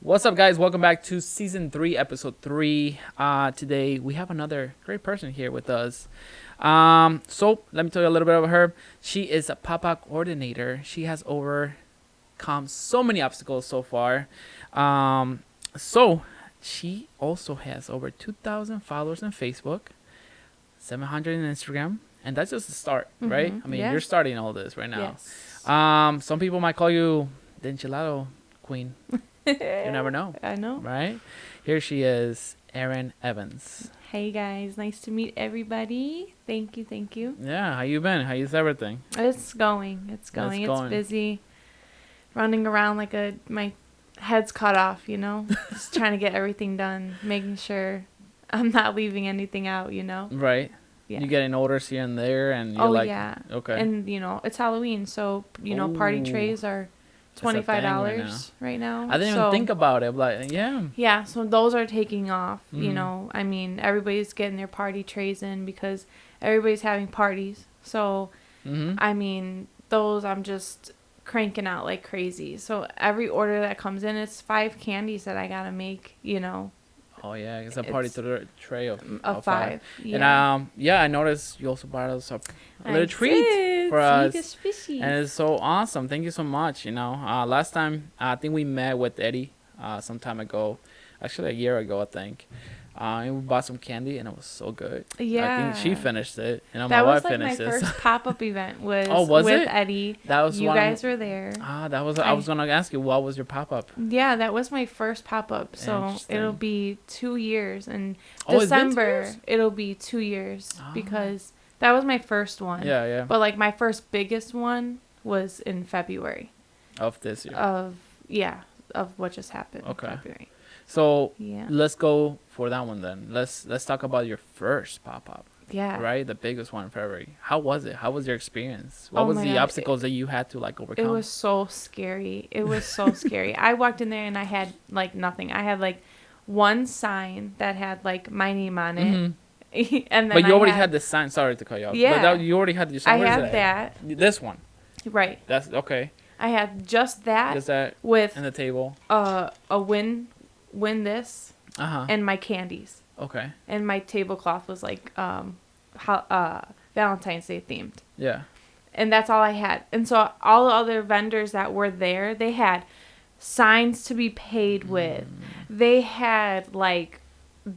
What's up, guys? Welcome back to Season 3, Episode 3. Today, we have another great person here with us. So, let me tell you a little bit about her. She is a pop-up coordinator. She has overcome so many obstacles so far. So, she also has over 2,000 followers on Facebook, 700 on Instagram. And that's just the start, right? I mean, you're starting all this right now. Yes. Some people might call you the Enchilado Queen. You never know. I know. Right? Here she is, Erin Evins. Hey guys, nice to meet everybody. Thank you. Yeah, how you been? How is everything? It's going. It's busy. Running around like my head's cut off, Just trying to get everything done, making sure I'm not leaving anything out, Right. Yeah. You getting orders here and there, and you're yeah. Okay. And it's Halloween, so party trays are $25 right now. I didn't even think about it. Like, yeah, so those are taking off. I mean, everybody's getting their party trays in because everybody's having parties. So I mean, those I'm just cranking out like crazy. So every order that comes in, it's 5 candies that I gotta make. Oh yeah, it's a party to the tray of 5. Yeah. And I noticed you also brought us a little treat for us, and it's so awesome. Thank you so much. Last time I think we met with Eddie some time ago, actually a year ago I think. And we bought some candy, and it was so good. Yeah. I think she finished it. My wife finished it. That was like my first pop-up event with Eddie. That was you guys were there. That was. I was gonna ask you, what was your pop-up? Yeah, that was my first pop-up. So it'll be 2 years, and December. December it'll be 2 years because that was my first one. Yeah. But like my first biggest one was in February. Of this year. Of what just happened. Okay. In February. So let's go for that one then. Let's talk about your first pop-up. Yeah. Right? The biggest one in February. How was it? How was your experience? What was the obstacles that you had to overcome? It was so scary. I walked in there and I had nothing. I had one sign that had my name on it. And then but you already had the sign. Sorry to cut you off. Yeah. But you already had your sign. I had that. This one. Right. That's okay. I had just that. Just that. With and the table. A win this. And my candies. Okay. And my tablecloth was Valentine's Day themed. Yeah. And that's all I had. And so all the other vendors that were there, they had signs to be paid with. They had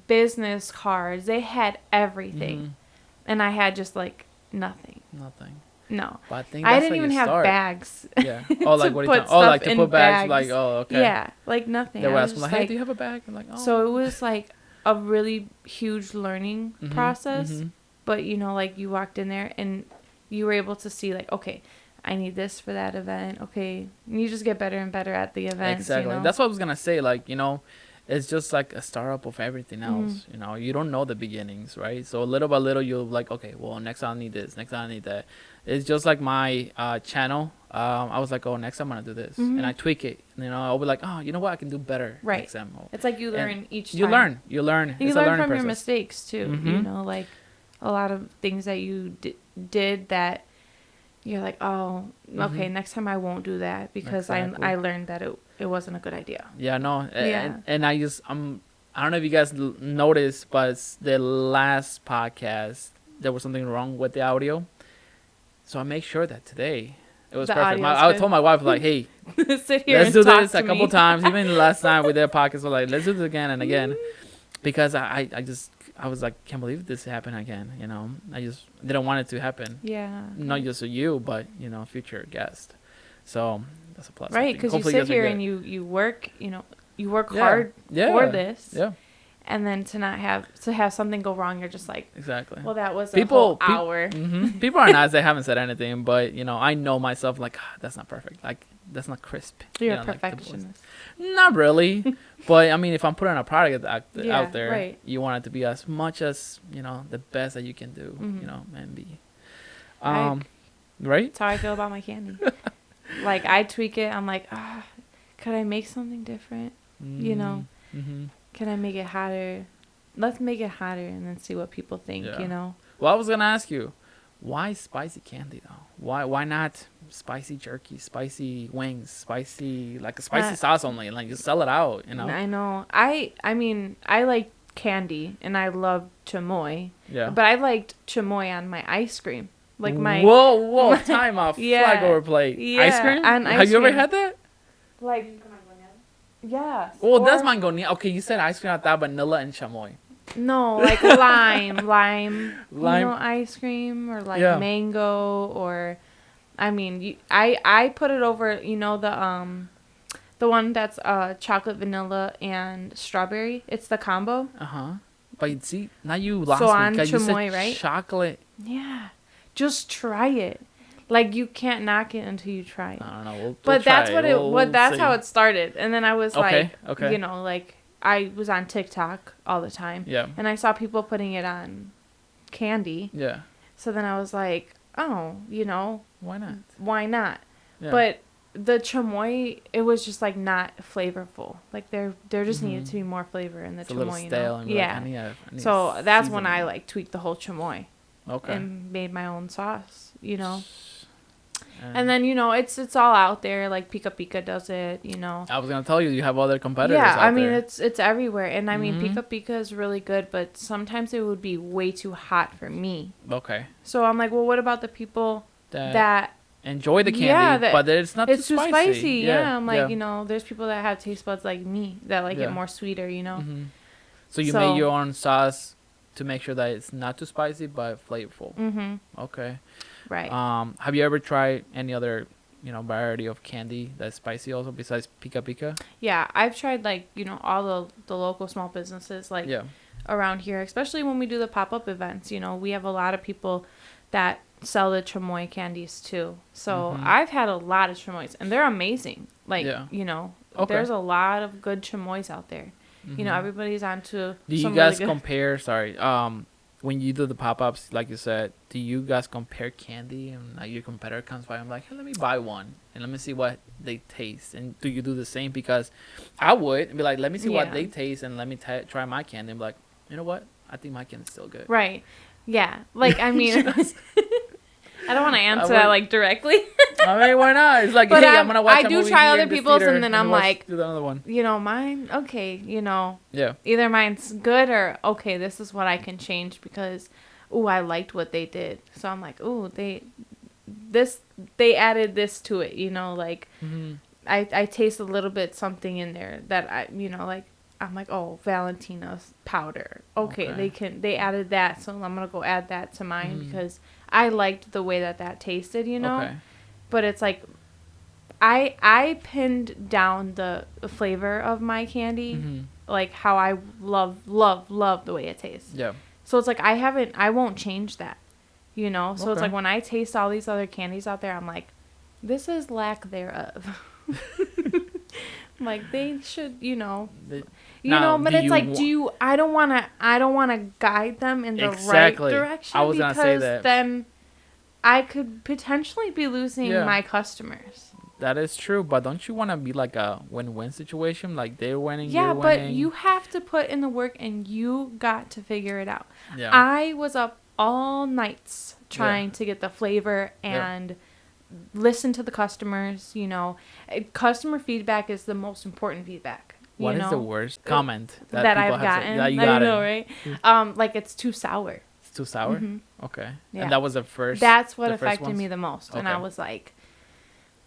business cards. They had everything. And I had just nothing. Nothing. No. But I didn't even have bags. Yeah. Oh, what are you talking? Oh, to put bags. Okay. Yeah, nothing. They were asking hey, do you have a bag? I'm oh. So it was a really huge learning process. But you walked in there and you were able to see okay, I need this for that event. Okay, and you just get better and better at the events. Exactly. That's what I was gonna say. It's just a startup of everything else. You don't know the beginnings, right? So little by little, you'll okay, well, next time I need this, next time I need that. It's just like my channel. I was next time I'm gonna do this, and I tweak it. I'll be oh, you know what, I can do better next time. It's you learn each time. You learn. You it's learn a learning from process. your mistakes too. A lot of things that you did that you're okay, next time I won't do that because I learned that it wasn't a good idea. Yeah, no. Yeah. And I don't know if you guys noticed, but the last podcast, there was something wrong with the audio. So I make sure that today it was perfect. I told my wife, hey, sit here let's and do this a me. couple times. Even last night with their podcast, we're let's do this again and again. Because I was can't believe this happened again. I just didn't want it to happen. Yeah. Not just to you, but future guest. So that's a plus. Right, because you sit here and you work. You work hard for this. Yeah. And then to have something go wrong, you're just exactly. Well, that was a whole hour. People are nice. They haven't said anything, but I know myself. That's not perfect. That's not crisp. You're a perfectionist. Not really, but I mean, if I'm putting a product out there, right. You want it to be as much as the best that you can do. And be. Right. That's how I feel about my candy. I tweak it. I'm could I make something different? Can I make it hotter? Let's make it hotter and then see what people think. Well, I was gonna ask you, Why spicy candy though? Why not spicy jerky, spicy wings, spicy like a spicy sauce only? Like just sell it out, you know? I know. I mean, I like candy and I love chamoy. Yeah. But I liked chamoy on my ice cream. Like my whoa, time off. Yeah. Flag over plate. Yeah, Ice cream? on ice Have you ever cream. had that? like yes. Well, or- that's mangonilla. Okay, you said ice cream. I thought vanilla and chamoy. No, like lime. You Lime. know, ice cream or like Yeah. mango or, I mean, I put it over. You know the one that's chocolate, vanilla, and strawberry. It's the combo. But see, now you lost So me on because you chamoy, said right? chocolate. Yeah, just try it. Like you can't knock it until you try it. I don't know. We'll But try that's that's see. how it started. And then I was Okay, like, okay. you know, like I was on TikTok all the time. Yeah. And I saw people putting it on candy. Yeah. So then I was like, oh, you know, Why not? why not? Yeah. But the chamoy, it was just like not flavorful. Like there just needed to be more flavor in the it's a chamoy. little stale. And Yeah. I need So that's when seasoning. I like tweaked the whole chamoy Okay. and made my own sauce. You know. And then, you know, it's all out there. Like Pika Pika does it, you know. I was gonna tell you have other competitors. Yeah, out I mean there. it's everywhere. And I mean Mhm. Pika Pika is really good, but sometimes it would be way too hot for me. Okay. So I'm like, well, what about the people that enjoy the candy, Yeah, but it's not it's too too spicy. spicy? Yeah, I'm like, you know, there's people that have taste buds like me that like Yeah. it more sweeter, you know. Mm-hmm. So you So- made your own sauce to make sure that it's not too spicy but flavorful. Mm-hmm. Okay. Right. Have you ever tried any other, variety of candy that's spicy also besides Pika Pika? Yeah, I've tried like, you know, all the local small businesses like Yeah. around here, especially when we do the pop-up events. You know, we have a lot of people that sell the chamoy candies too. So Mhm. I've had a lot of chamoys and they're amazing. Like, Yeah. you know, Okay. there's a lot of good chamoys out there. You know, Mhm. everybody's onto Do you some guys really good... compare? Sorry. When you do the pop-ups, like you said, do you guys compare candy and like your competitor comes by? I'm like, hey, let me buy one and let me see what they taste. And do you do the same? Because I would be like, let me see what Yeah. they taste and let me try my candy. I'm like, you know what? I think my candy's still good. Right. Yeah. Like, I mean, I don't want to answer would- that like directly. I mean, why not? It's like, But hey, I'm gonna watch I a do movie try here other in this people's theater, and then I'm watch- like- do the other one. You know, mine, okay, you know, Yeah. either mine's good or okay, this is what I can change because I liked what they did. So I'm like, they added this to it, you know, like Mm-hmm. I taste a little bit something in there that I, you know, like I'm like, Valentina's powder. Okay, Okay. they added that, so I'm going to go add that to mine Mhm. because I liked the way that tasted, you know. Okay. But it's like I pinned down the flavor of my candy, Mm-hmm. like how I love the way it tastes. Yeah. So it's like I won't change that, you know? So it's Okay. like when I taste all these other candies out there, I'm like, this is lack thereof. Like they should, you know. They- You Now, know, but do it's you like, wa- I don't want to guide them in the Exactly. right direction I was gonna say because that. then I could potentially be losing Yeah. my customers. That is true, but don't you want to be like a win-win situation? Like they're winning, Yeah, you're but winning. you have to put in the work and you got to figure it out. Yeah. I was up all nights trying to get the flavor and listen to the customers, you know. Customer feedback is the most important feedback. What you is know, the worst comment that people I've have said? gotten? Yeah, you I got know, it. right? Like it's too sour. It's too sour. Mhm. Okay. Yeah. And that was the first. That's what the first affected ones? me the most. And I Okay. was like,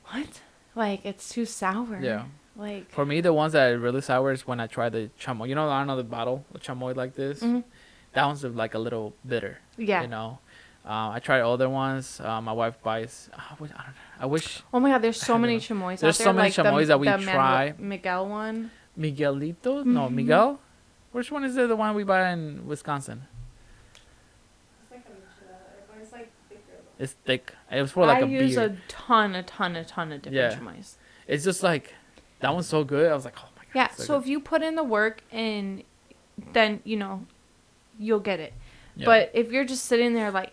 what? Like, it's too sour. Yeah. Like, For me, the ones that are really sour is when I try the chamoy. You know, another bottle of chamoy like this. mhm. That one's like a little bitter. Yeah. You know. I tried other ones. My wife buys. I wish Oh my God, there's so I don't many know. chamoys There's out there. so many like chamoys that we the try. Miguel one. Miguelito. No, Mhm. Miguel. Which one is the one we buy in Wisconsin? It's thick. It was for like I a use beer. a ton of different Yeah. chamoys. It's just like that one's so good. I was like, oh my god. Yeah, it's so good. if you put in the work and then, you know, you'll get it. Yeah. But if you're just sitting there like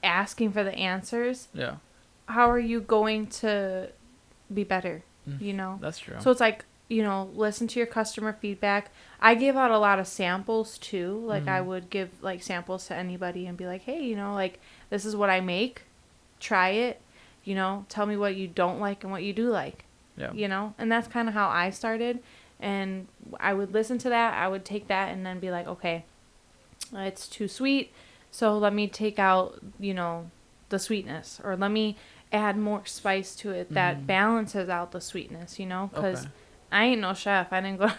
asking for the answers, how are you going to be better? Mm. You know? That's true. So it's like, listen to your customer feedback. I gave out a lot of samples too. Like I would give like samples to anybody and be like, hey, like this is what I make. Try it. Tell me what you don't like and what you do like. Yeah. And that's kind of how I started. And I would listen to that. I would take that and then be like, okay, it's too sweet. So let me take out, the sweetness, or let me add more spice to it that balances out the sweetness, because I ain't no chef. I didn't go.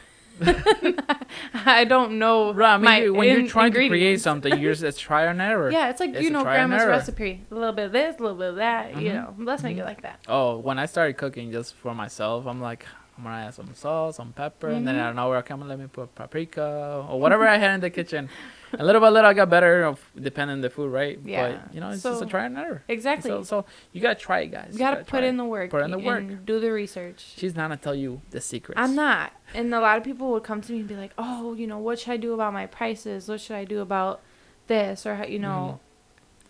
I don't know. Right, I mean, when you're trying to create something, you're just try and error. Yeah, it's like, grandma's recipe. A little bit of this, a little bit of that, let's make it like that. Oh, when I started cooking just for myself, I'm like, I'm going to add some salt, some pepper, and then out of nowhere, come on, let me put paprika or whatever I had in the kitchen. And little by little, I got better, depending on the food, right? Yeah. But, it's just a try and error. Exactly. So you got to try it, guys. You got to put in the work. Put in the work. And do the research. She's not going to tell you the secrets. I'm not. And a lot of people would come to me and be like, oh, what should I do about my prices? What should I do about this? Or,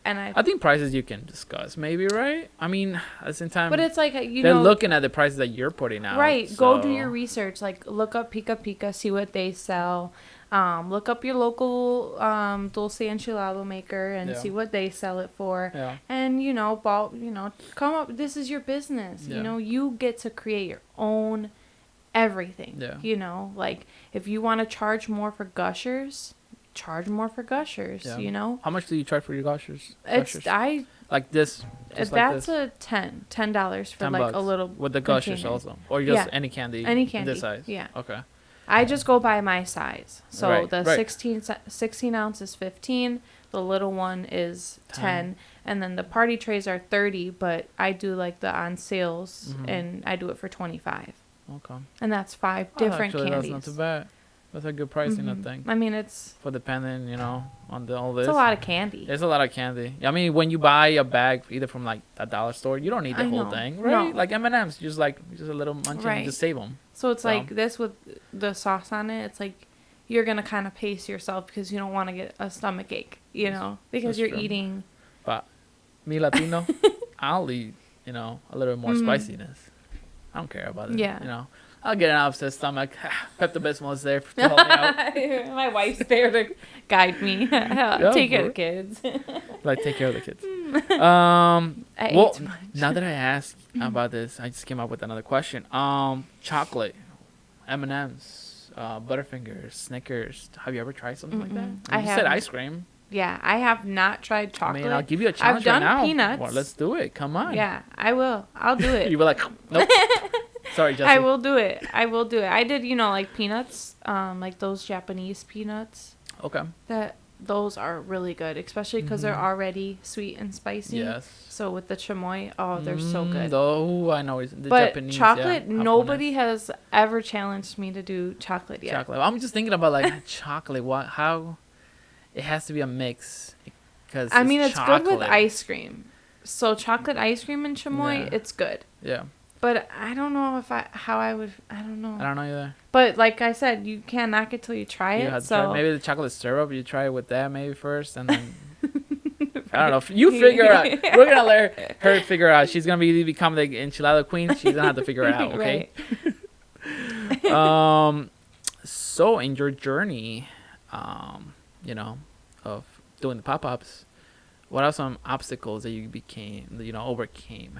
and I think prices you can discuss, maybe, right? I mean, at the same time, but it's like, they're looking at the prices that you're putting out. Right. So. Go do your research. Like, look up Pica Pica, see what they sell. Look up your local dulce enchilado maker and see what they sell it for. Yeah. And, come up. This is your business. Yeah. You get to create your own everything. Yeah. Like, if you want to charge more for gushers, charge more for gushers. Yeah. How much do you charge for your gushers? Like this. That's a $10 for like a little with the gushers container. Also, or just any candy. Any candy. This size. Yeah. Okay. I just go by my size. So right, 16 ounce is 15. The little one is 10. And then the party trays are 30, but I do like the on sales and I do it for 25. Okay. And that's 5 different candies. That's not too bad. That's a good pricing, I think. I mean, it's... For depending, on all this. It's a lot of candy. It's a lot of candy. I mean, when you buy a bag, either from, like, a dollar store, you don't need the whole thing, right? No. Like M&M's, just a little munch and just save them. So it's like this with the sauce on it. It's like you're going to kind of pace yourself because you don't want to get a stomach ache, because that's you're true. eating... But me, Latino, I'll eat, a little bit more spiciness. I don't care about it, I'll get an upset stomach. Pepto-Bismol is there to help me out. My wife's there to guide me. Take care of the kids. Take care of the kids. Now that I asked about this, I just came up with another question. Chocolate, M&M's, Butterfingers, Snickers. Have you ever tried something like that? I said ice cream. Yeah, I have not tried chocolate. I mean, I'll give you a challenge right now. I've done peanuts. Well, let's do it. Come on. Yeah, I will. I'll do it. You were like, nope. Sorry, Jesse. I will do it. I did, like peanuts, like those Japanese peanuts. Okay. Those are really good, especially because they're already sweet and spicy. Yes. So with the chamoy, they're so good. Oh, I know. The but Japanese. Chocolate, nobody has ever challenged me to do chocolate yet. Chocolate. I'm just thinking about chocolate. How it has to be a mix. Because it's good with ice cream. So chocolate ice cream and chamoy, it's good. Yeah. But I don't know I don't know. I don't know either. But like I said, you can't knock it till you try it. Maybe the chocolate syrup, you try it with that maybe first, and then I don't know. You figure out. We're gonna let her figure out. She's gonna become the enchilada queen. She's gonna have to figure it out. Okay. So in your journey, of doing the pop-ups, what are some obstacles that you overcame?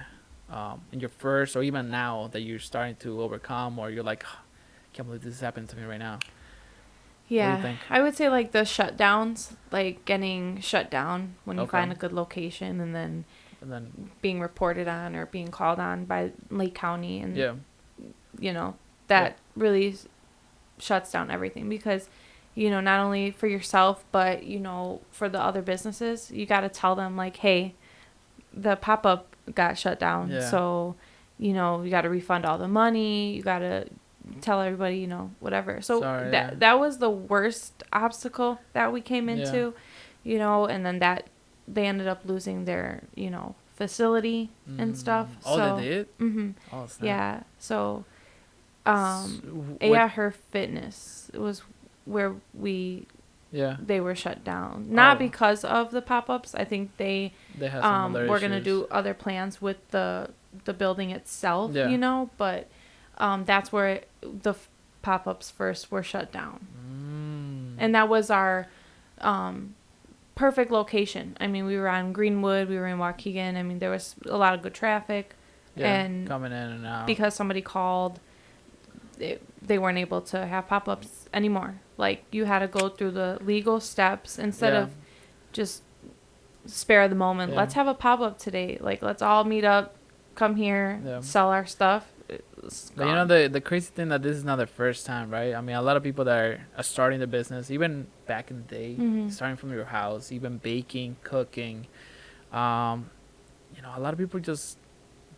In your first, or even now that you're starting to overcome, or you're like, can't believe this is happening to me right now. Yeah, what do you think? I would say like the shutdowns, like getting shut down when you find a good location, and then being reported on or being called on by Lake County, and that really shuts down everything, because not only for yourself, but for the other businesses, you got to tell them like, hey, the pop-up got shut down, so you got to refund all the money, you got to tell everybody, whatever. So that was the worst obstacle that we came into, and then that they ended up losing their facility and stuff. They did? Mm-hmm. Oh, snap. Yeah. So Her Fitness was where they were shut down, not because of the pop-ups. I think they had some other were going to do other plans with the building itself, but that's where the pop-ups first were shut down. And that was our perfect location. I mean, we were on Greenwood, we were in Waukegan. I mean, there was a lot of good traffic. Yeah, and coming in and out. Because somebody called, they weren't able to have pop-ups anymore. Like, you had to go through the legal steps instead of just spare the moment. Yeah. Let's have a pop-up today. Like, let's all meet up, come here, sell our stuff. But you know, the crazy thing that this is not the first time, right? I mean, a lot of people that are starting the business, even back in the day, starting from your house, even baking, cooking, you know, a lot of people just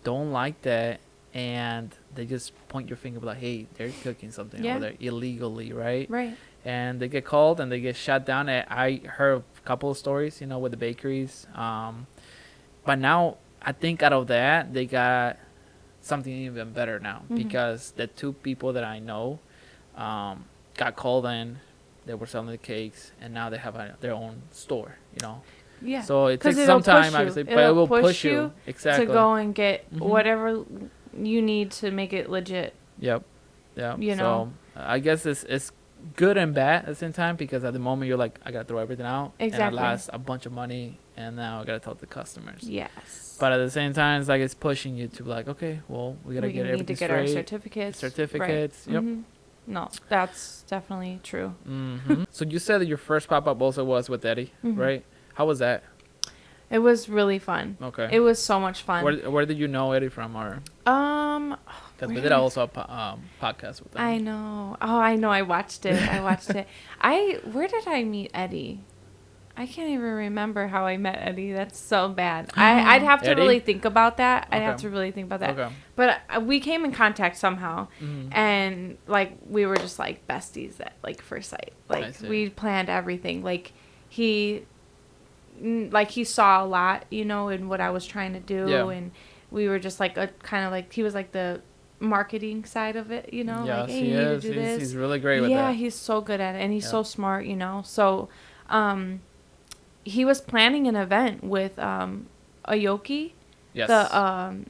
don't like that, and they just point your finger like, hey, they're cooking something over there illegally, right? Right. And they get called and they get shut down. I heard a couple of stories, you know, with the bakeries. But now I think out of that, they got something even better now, because the two people that I know got called in. They were selling the cakes, and now they have their own store, you know. Yeah. So it takes some time, obviously, but it will push you exactly to go and get whatever you need to make it legit. Yep. Yeah. You know. So I guess it's good and bad at the same time, because at the moment you're like, I gotta throw everything out, and I lost a bunch of money, and now I gotta talk to customers. Yes. But at the same time, it's like it's pushing you to like, okay, well, we gotta get everything straight. Our certificates. Right. Yep. No, that's definitely true. So you said that your first pop-up also was with Eddie, right? How was that? It was really fun. Okay. It was so much fun. Where did you know Eddie from, or? Because we did also a podcast with him. I know. Oh, I know. I watched it. Where did I meet Eddie? I can't even remember how I met Eddie. That's so bad. I'd have to really think about that. Okay. But we came in contact somehow, and like we were just like besties at like first sight. Like we planned everything. Like he saw a lot, you know, in what I was trying to do, and we were just like a kind of like, he was like the marketing side of it, you know. Yes, like, hey, he you is. need to do this. He's really great with that. Yeah, he's so good at it, and he's so smart, you know. So, he was planning an event with Aoki, the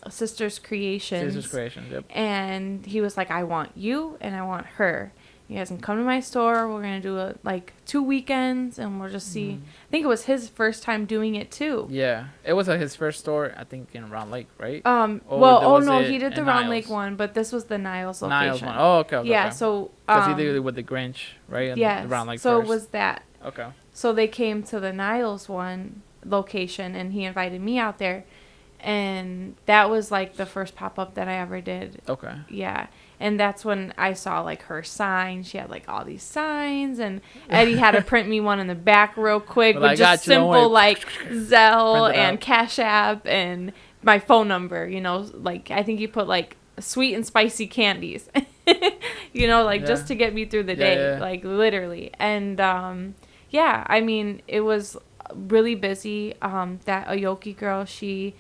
Sisters Creations. Sisters Creations, yep. And he was like, I want you and I want her. You guys can come to my store. We're going to do like 2 weekends, and we'll just see. I think it was his first time doing it too. Yeah. It was his first store, I think, in Round Lake, right? He did the Round Lake one, but this was the Niles location. Niles one. Oh, okay. Yeah, so... Because he did it with the Grinch, right? Yeah, the Round Lake so first. it was that. Okay. So they came to the Niles one location, and he invited me out there. And that was like the first pop-up that I ever did. Okay. Yeah. And that's when I saw like her sign. She had like all these signs, and Eddie had to print me one in the back real quick with just simple like Zelle and Cash App and my phone number, you know, like I think he put like sweet and spicy candies, you know, like just to get me through the day, like literally. And I mean, it was really busy. That Aoki girl, she,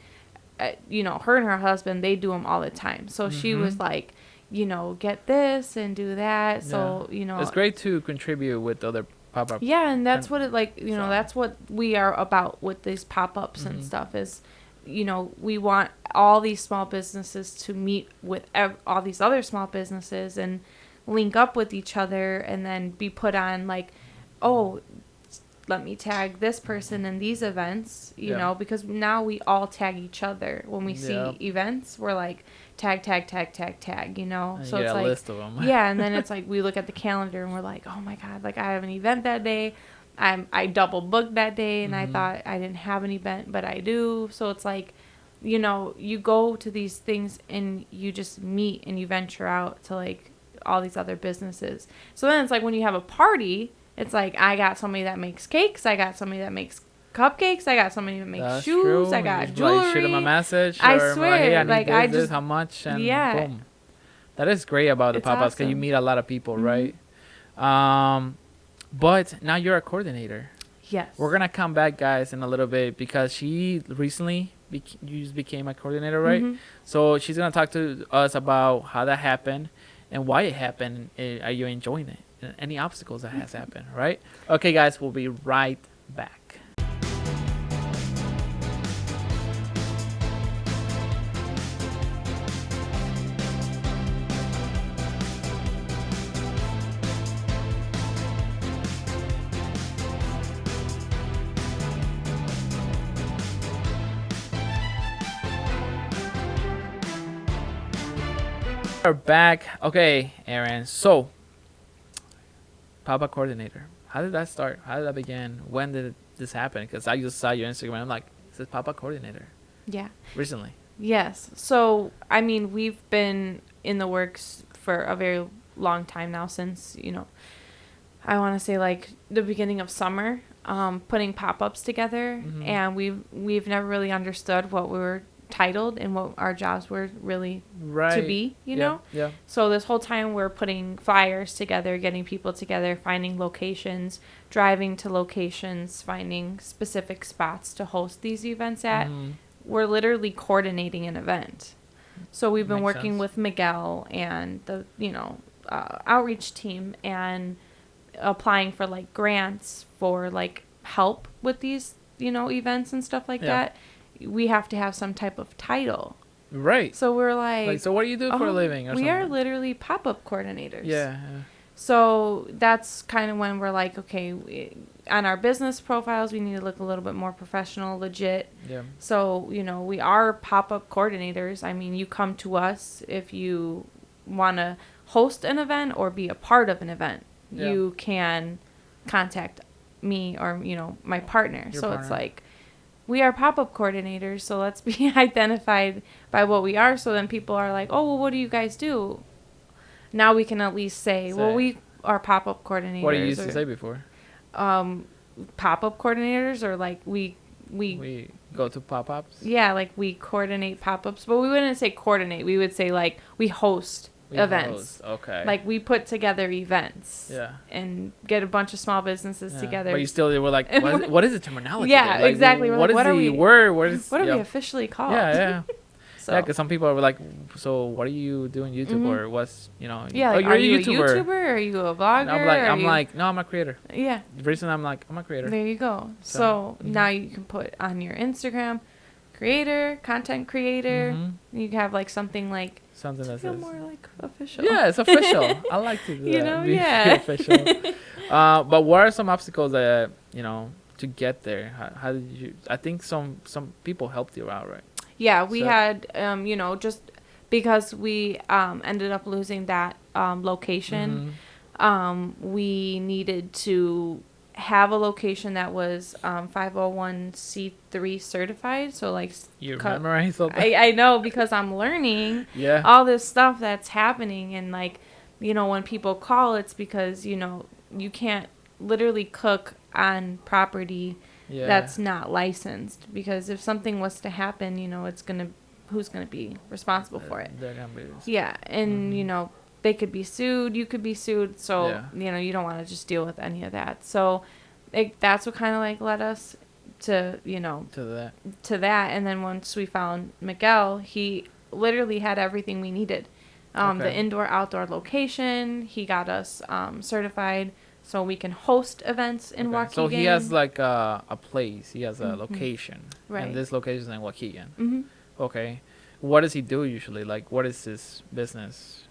you know, her and her husband, they do them all the time. So she was like, you know, get this and do that. So, you know. It's great to contribute with other pop-ups. Yeah, and that's what it like, you know, that's what we are about with these pop-ups and stuff is, you know, we want all these small businesses to meet with all these other small businesses and link up with each other, and then be put on like, oh, let me tag this person in these events, you know, because now we all tag each other. When we see events, we're like, tag, you know. And so you it's get a like, list of them. Yeah, and then it's like we look at the calendar and we're like, oh my God, like I have an event that day. I double booked that day, and I thought I didn't have an event, but I do. So it's like, you know, you go to these things and you just meet and you venture out to like all these other businesses. So then it's like when you have a party, it's like I got somebody that makes cakes, I got somebody that makes cupcakes, I got somebody that makes shoes, true. I got jewelry. Like, shoot them a message. I swear, like, hey, I need like this, how much, and boom. That is great about the pop-ups, because you meet a lot of people, right? But now you're a coordinator. Yes. We're gonna come back, guys, in a little bit, because she recently became a coordinator, right? So she's gonna talk to us about how that happened and why it happened. Are you enjoying it? Any obstacles that has happened, right? Okay, guys, we'll be right back. We're back. Okay, Erin. So, Papa coordinator. How did that start? How did that begin? When did this happen? Because I just saw your Instagram. I'm like, this is Papa coordinator. Yeah. Recently. Yes. So, I mean, we've been in the works for a very long time now since, I want to say like the beginning of summer, putting pop-ups together. Mm-hmm. And we've never really understood what we were titled and what our jobs were really to be, you know? Yeah. So this whole time we're putting flyers together, getting people together, finding locations, driving to locations, finding specific spots to host these events at. Mm-hmm. We're literally coordinating an event. So we've been Makes working sense. with Miguel and the, outreach team and applying for like grants for like help with these, events and stuff like that. We have to have some type of title. Right. So we're like, so what do you do for a living or we something? are literally pop-up coordinators. Yeah. So that's kind of when we're like, okay, on our business profiles, we need to look a little bit more professional, legit. Yeah. So, we are pop-up coordinators. I mean, you come to us if you want to host an event or be a part of an event. Yeah. You can contact me or, my partner. Your so partner. It's like, we are pop-up coordinators, so let's be identified by what we are. So then people are like, oh, well, what do you guys do? Now we can at least say, well, we are pop-up coordinators. What did you used to say before? Pop-up coordinators, or like we go to pop-ups? Yeah, like we coordinate pop-ups, but we wouldn't say coordinate. We would say like we host events. Okay. Like we put together events. Yeah. And get a bunch of small businesses together. But you still were like, what is the terminology? Yeah, like, exactly. What is are the we, word? What are we officially called? Yeah. So. Yeah, because some people are like, so what are you doing YouTube or what's, Yeah, like, you're are a you YouTuber. a YouTuber? Or are you a blogger? And I'm like, no, I'm a creator. Yeah. Recently, I'm like, I'm a creator. There you go. So now you can put on your Instagram, creator, content creator. Mm-hmm. You can have like something like something that feel says more like official. Yeah, it's official. I like to do that. Be official. But what are some obstacles that to get there? How did you? I think some people helped you out, right? Yeah, we had just because we ended up losing that location. Mm-hmm. We needed to have a location that was 501c3 certified. So like you memorize all that? I know, because I'm learning all this stuff that's happening, and like when people call, it's because you can't literally cook on property that's not licensed, because if something was to happen, who's gonna be responsible for it? They're gonna be and they could be sued, you could be sued, so you don't want to just deal with any of that. So that's what kind of like led us to to that. And then once we found Miguel, he literally had everything we needed. The indoor outdoor location, he got us certified so we can host events in Waukegan. So he has like a place, he has a location, right? And this location is in Waukegan. Mm-hmm. Okay, what does he do usually? Like, what is his business?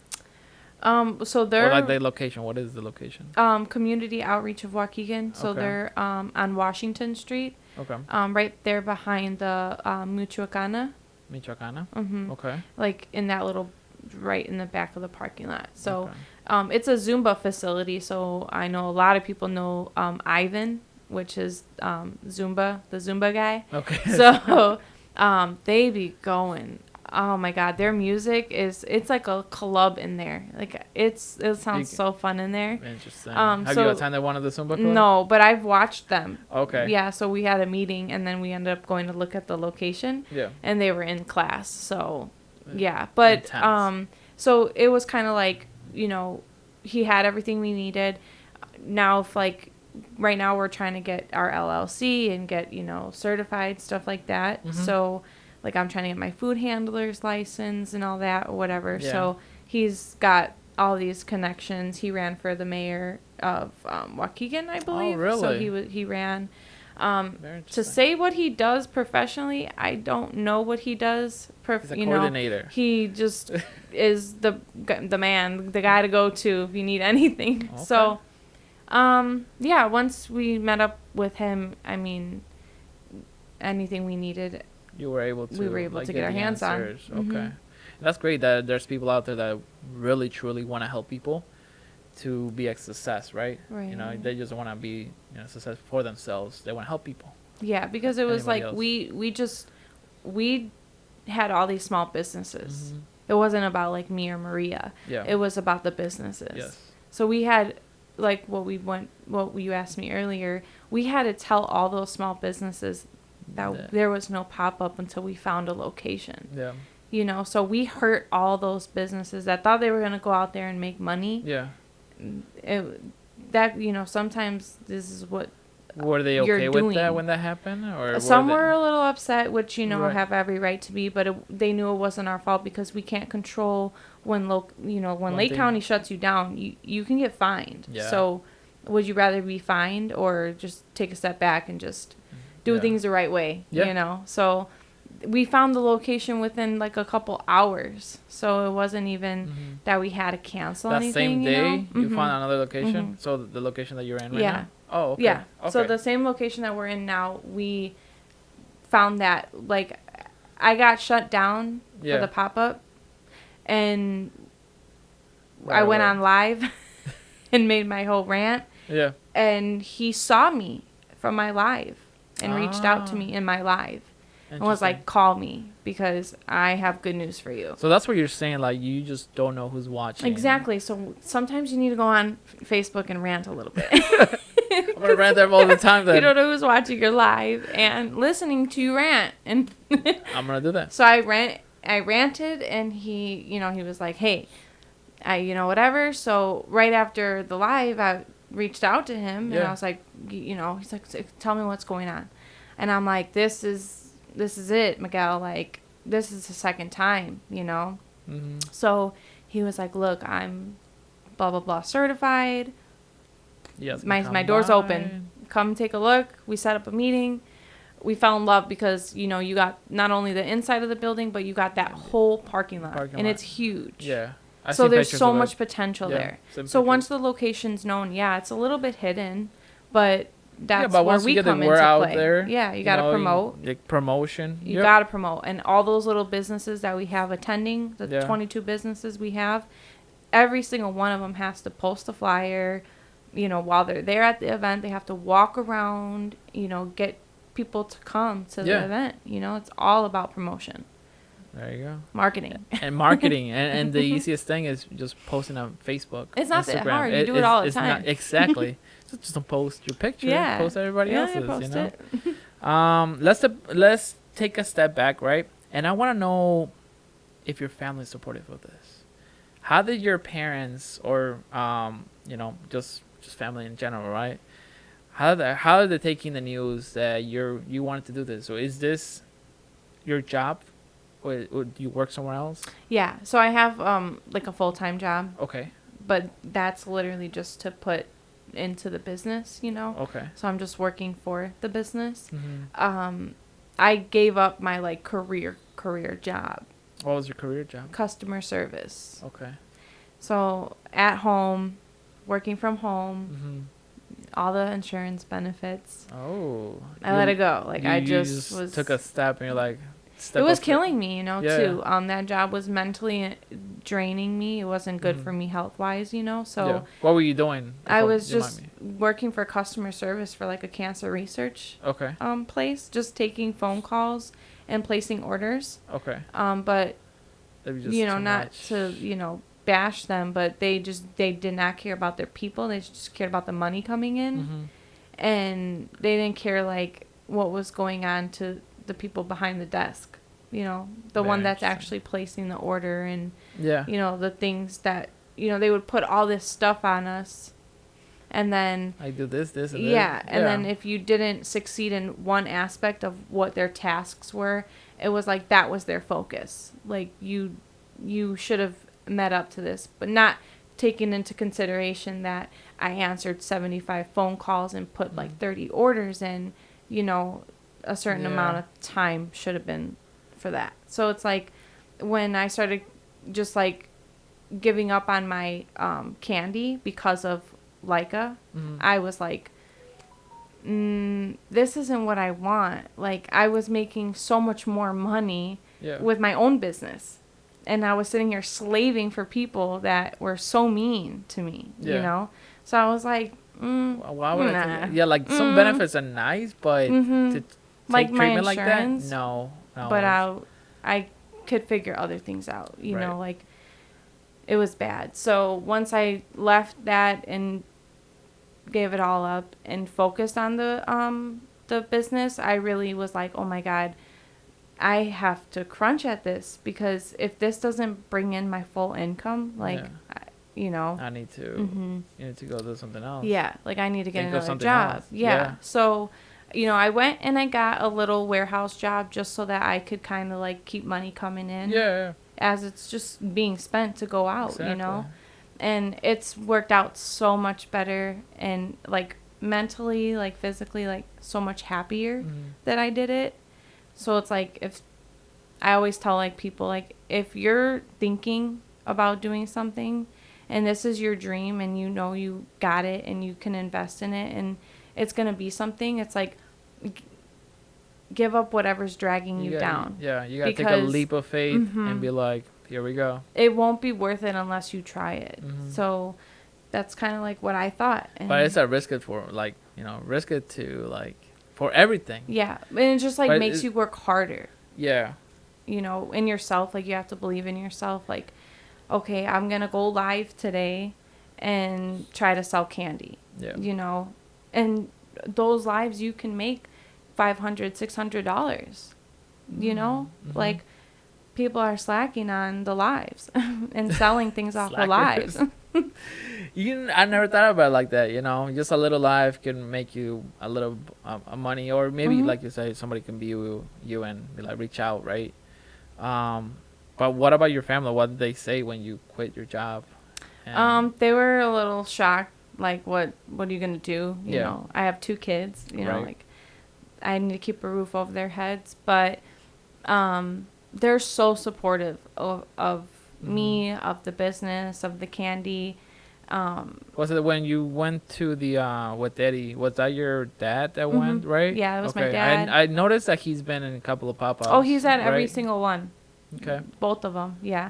So they're like the location. What is the location? Community outreach of Waukegan. So they're on Washington Street. Okay. Right there behind the Michoacana. Mm-hmm. Okay. Like in that little, right in the back of the parking lot. So, it's a Zumba facility. So I know a lot of people know Ivan, which is Zumba, the Zumba guy. Okay. So, they be going. Oh my God, their music it's like a club in there. Like it sounds so fun in there. Interesting. Have you attended one of the Zumba clubs? No, but I've watched them. Okay. Yeah, so we had a meeting and then we ended up going to look at the location. Yeah. And they were in class. So yeah, but intense. So it was kind of like, he had everything we needed. Now if like right now we're trying to get our LLC and get, certified, stuff like that. Mm-hmm. So like I'm trying to get my food handler's license and all that or whatever. Yeah. So he's got all these connections. He ran for the mayor of Waukegan, I believe. Oh, really? So he ran. To say what he does professionally, I don't know what he does. He's a coordinator. He just is the man, the guy to go to if you need anything. Okay. So, once we met up with him, I mean, anything we needed, we were able to get our hands on. Okay. Mm-hmm. That's great that there's people out there that really truly want to help people to be a success, right? Right. You know, they just want to be, success for themselves. They want to help people. Yeah, because it was Anybody like else. we had all these small businesses. Mm-hmm. It wasn't about like me or Maria. Yeah. It was about the businesses. Yes. So we had like what you asked me earlier, we had to tell all those small businesses that there was no pop-up until we found a location. Yeah. You know, so we hurt all those businesses that thought they were going to go out there and make money. Yeah. Sometimes this is what were they okay with that when that happened, or some were a little upset, which right. have every right to be, but they knew it wasn't our fault because we can't control when Lake County shuts you down, you can get fined. Yeah. So would you rather be fined or just take a step back and just do things the right way? Yeah. So we found the location within like a couple hours, so it wasn't even that we had to cancel that anything. That same day, you found another location. Mm-hmm. So the location that you're in right now. Oh, okay. Yeah. Okay. So the same location that we're in now, we found that like I got shut down for the pop up, and I went on live and made my whole rant. Yeah. And he saw me from my live and reached out to me in my live. And was like, call me because I have good news for you. So that's what you're saying, like you just don't know who's watching. Exactly. So sometimes you need to go on Facebook and rant a little bit. I'm gonna rant there all the time then. You don't know who's watching your live and listening to you rant. And I'm gonna do that. So I ranted and he was like, hey, whatever. So right after the live, I reached out to him and I was like, he's like, tell me what's going on. And I'm like, this is it, Miguel. Like, this is the second time, Mm-hmm. So he was like, look, I'm blah, blah, blah certified. Yes. My door's open. Come take a look. We set up a meeting. We fell in love because, you got not only the inside of the building, but you got that whole parking lot. It's huge. Yeah. So there's so much potential there. So once the location's known, it's a little bit hidden, but that's where we come into play. There, yeah, you got to promote. Promotion. You got to promote. And all those little businesses that we have attending, the 22 businesses we have, every single one of them has to post a flyer. While they're there at the event, they have to walk around, get people to come to the event. It's all about promotion. There you go. Marketing. And marketing. and the easiest thing is just posting on Facebook. It's not Instagram. that hard. You do it all the time. Exactly. Just don't post your picture. Yeah. Post everybody else's. Post it. Let's take a step back, right? And I want to know if your family is supportive of this. How did your parents or just family in general, right? How are they taking the news that you wanted to do this? Or is this your job? Or do you work somewhere else? Yeah. So I have like a full-time job. Okay. But that's literally just to put into the business, Okay. So I'm just working for the business. Mm-hmm. I gave up my like career job. What was your career job? Customer service. Okay. So at home, working from home, mm-hmm. all the insurance benefits. Oh. I let it go. Like I just took a step and you're like, it was killing me, too. That job was mentally draining me. It wasn't good for me health-wise, So what were you doing? I was just working for customer service for like a cancer research place, just taking phone calls and placing orders. Okay. But not much. to bash them, but they did not care about their people. They just cared about the money coming in, mm-hmm. and they didn't care like what was going on to the people behind the desk, the one that's actually placing the order and, the things that, they would put all this stuff on us. And then I do this, and and then if you didn't succeed in one aspect of what their tasks were, it was like that was their focus. Like you should have met up to this, but not taking into consideration that I answered 75 phone calls and put like 30 orders in, a certain amount of time should have been for that. So it's like when I started just like giving up on my candy because of Leica, I was like, this isn't what I want. Like I was making so much more money with my own business. and I was sitting here slaving for people that were so mean to me, Yeah. you know? So I was like, Why would I nah. take, yeah, like some benefits are nice, but to take Like my treatment like that, insurance, no. but I could figure other things out, you Right. know, like it was bad. So once I left that and gave it all up and focused on the business, I really was like, oh my God, I have to crunch at this, because if this doesn't bring in my full income, like, Yeah. you know, I need to. Mm-hmm. You need to go do something else. yeah, like I need to get Think of another something job. else. Yeah. Yeah. So, you know, I went and I got a little warehouse job just so that I could kind of like keep money coming in. Yeah. As it's just being spent to go out, Exactly. you know? And it's worked out so much better, and like mentally, like physically, like so much happier that I did it. So it's like, if I always tell like people, like, if you're thinking about doing something and this is your dream and you know you got it and you can invest in it and it's going to be something, it's like, give up whatever's dragging you down. Yeah, you gotta take a leap of faith and be like, here we go. It won't be worth it unless you try it. So that's kind of like what I thought. And But it's a risk it for, like, you know, risk it to, like, for everything. yeah, and it just like But makes you work harder. Yeah. You know, in yourself. Like, you have to believe in yourself. Like, okay, I'm gonna go live today and try to sell candy. Yeah. You know, and those lives you can make $500-$600. You know, like, people are slacking on the lives and selling things off the lives. I never thought about it like that. You know, just a little live can make you a little money, or maybe like you say, somebody can be you and be like, reach out, right? But what about your family? What did they say when you quit your job? They were a little shocked. Like, what are you gonna do? You Yeah. know, I have 2 kids. You know, Right. like, I need to keep a roof over their heads. But they're so supportive of me, of the business, of the candy. Was it when you went to the with Eddie? Was that your dad that went, right? Yeah, it was my Okay. dad. I noticed that he's been in a couple of pop-ups. Oh, he's at every right? single one. Okay. Both of them. Yeah.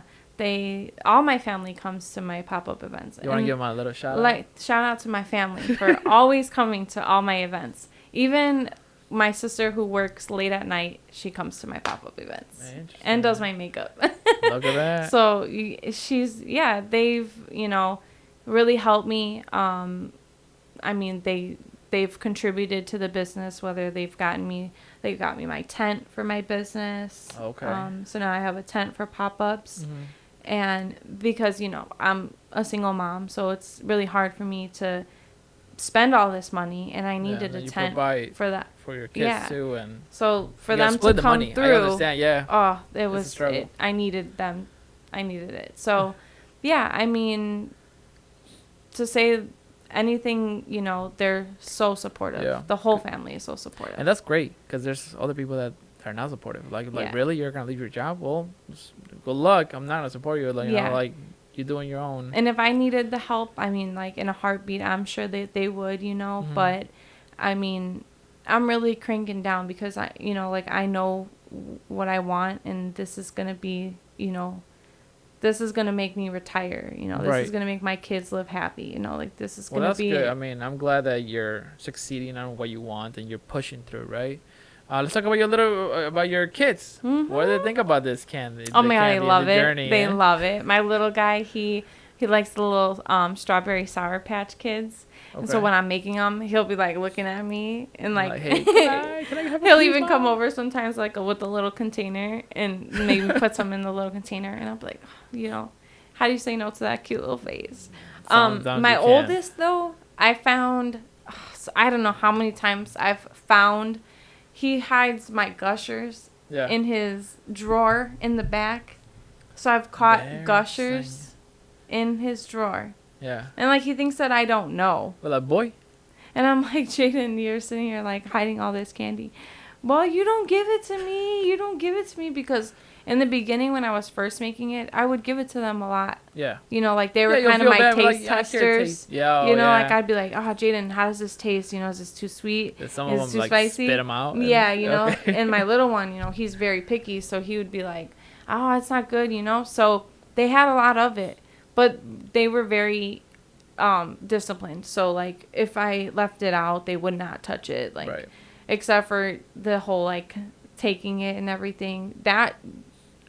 All my family comes to my pop-up events. You want to give him a little shout out? Like, shout out to my family for always coming to all my events. Even my sister, who works late at night, she comes to my pop-up events and does my makeup. Look at that. So they've, you know, really helped me. I mean, they've contributed to the business, whether they got me my tent for my business. Okay. So now I have a tent for pop-ups. And because, you know, I'm a single mom, so it's really hard for me to spend all this money, and I needed a tent for that. For your kids too, and so for you gotta them split to the come money. through. I understand, yeah. Oh, it It's a was struggle. I needed them. I needed it. So, yeah, I mean, to say anything, you know, they're so supportive. Yeah. The whole family is so supportive. And that's great, because there's other people that are not supportive. Like Yeah. really, you're gonna leave your job? Well, good luck. I'm not gonna support you. Like, you know, like, you're doing your own. And if I needed the help, I mean, like, in a heartbeat, I'm sure they would, you know. But I mean, I'm really cranking down, because I, you know, like, I know what I want, and this is gonna be, you know, this is gonna make me retire. You know, this is gonna make my kids live happy. You know, like, this is gonna be. Well, that's good. I mean, I'm glad that you're succeeding on what you want and you're pushing through, right? Let's talk about your kids. What do they think about this candy? Oh my God, they love it. Journey, They love it. My little guy, he likes the little strawberry Sour Patch Kids. Okay. And so when I'm making them, he'll be like looking at me and like, hey, can I have he'll even come over sometimes like with a little container and maybe put some in the little container, and I'll be like, you know, how do you say no to that cute little face? My oldest though, I found, I don't know how many times I've found. He hides my Gushers in his drawer in the back. So I've caught Gushers in his drawer. Yeah. And, like, he thinks that I don't know. Well, a boy? And I'm like, Jaden, you're sitting here, like, hiding all this candy. Well, you don't give it to me. You don't give it to me, because in the beginning when I was first making it, I would give it to them a lot. Yeah. You know, like, they were kind of my taste testers. Yeah. You know, like, I'd be like, oh, Jaden, how does this taste? You know, is this too sweet? Some of them, too like, spicy? Spit them out? Yeah, you know. And my little one, you know, he's very picky, so he would be like, oh, it's not good, you know? So they had a lot of it, but they were very disciplined. So, like, if I left it out, they would not touch it, like, Right. except for the whole, like, taking it and everything. That,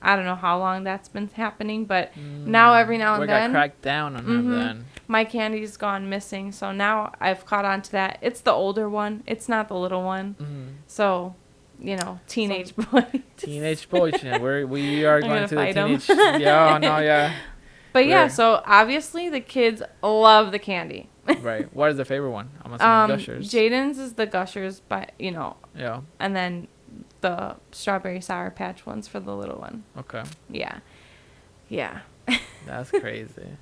I don't know how long that's been happening, but now every now and We then. got cracked down on him then. My candy's gone missing, so now I've caught on to that. It's the older one. It's not the little one. So, you know, teenage boys. Teenage boys. Yeah, we are going gonna to the fight 'em. teenage. Yeah, no, yeah. But yeah, so obviously the kids love the candy. Right. What is the favorite one? I'm assuming Gushers. Jaden's is the Gushers, but you know. Yeah. And then the strawberry sour patch ones for the little one. Okay. Yeah. Yeah. That's crazy.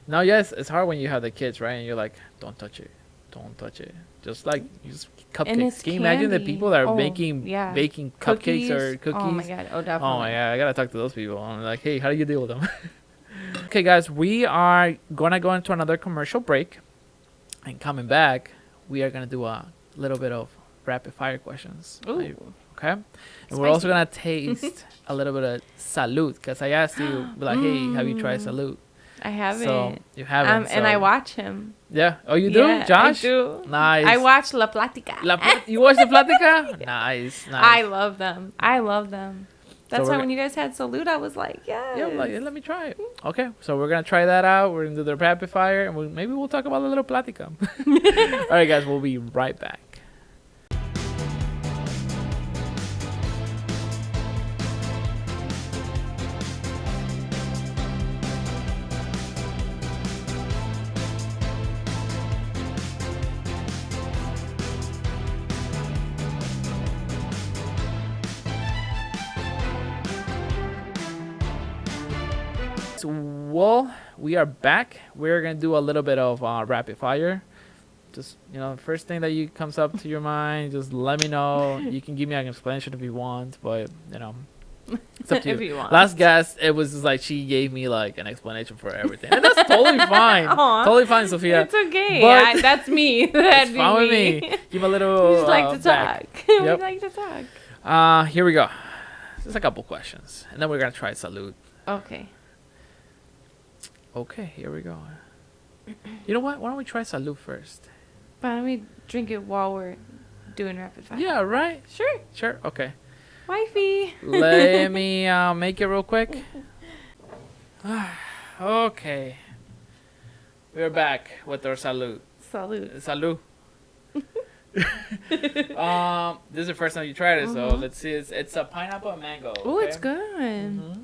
No, yes, it's hard when you have the kids, right? And you're like, don't touch it. Don't touch it. Just like, just And cupcakes. it's Can you imagine the candy. people that are Oh, baking yeah. baking cupcakes or cookies? Oh my god. Oh, definitely. Oh my god, I gotta talk to those people. I'm like, hey, how do you deal with them? Okay, guys, we are gonna go into another commercial break, and coming back, we are gonna do a little bit of rapid fire questions. Ooh. Okay, and we're also gonna taste a little bit of salud, because I asked you, like, hey, have you tried salud? I haven't. So you haven't. And I watch him. Yeah. Oh, you do, Yeah, Josh? I do. Nice. I watch La Platica. You watch the Platica? Nice. I love them. I love them. That's we're why go- when you guys had salute, I was like, yes. Yeah, I'm like, let me try it. Okay, so we're gonna try that out. We're gonna do the rapid fire, and maybe we'll talk about a little Platica. All right, guys, we'll be right back. Well, we are back. We're gonna do a little bit of rapid fire. Just, you know, first thing that you comes up to your mind, just let me know. You can give me an explanation if you want, but you know, it's up to you. If you want. Last guest, it was just like she gave me like an explanation for everything, and that's totally fine. Aw. Totally fine, Sophia. It's okay. But That's me. It's That'd be fine with me. me. Give a little. We just like to back. talk. Yep. We like to talk. Here we go. Just a couple questions, and then we're gonna try salute. Okay. Okay, here we go. You know what? Why don't we try salute first? Why don't we drink it while we're doing rapid fire? Yeah, right. Sure. Sure. Okay. Wifey. Let me make it real quick. Okay. We're back with our salute. Salute. Salute. This is the first time you tried it, so let's see. It's a pineapple and mango. Oh, okay? it's good. Mhm.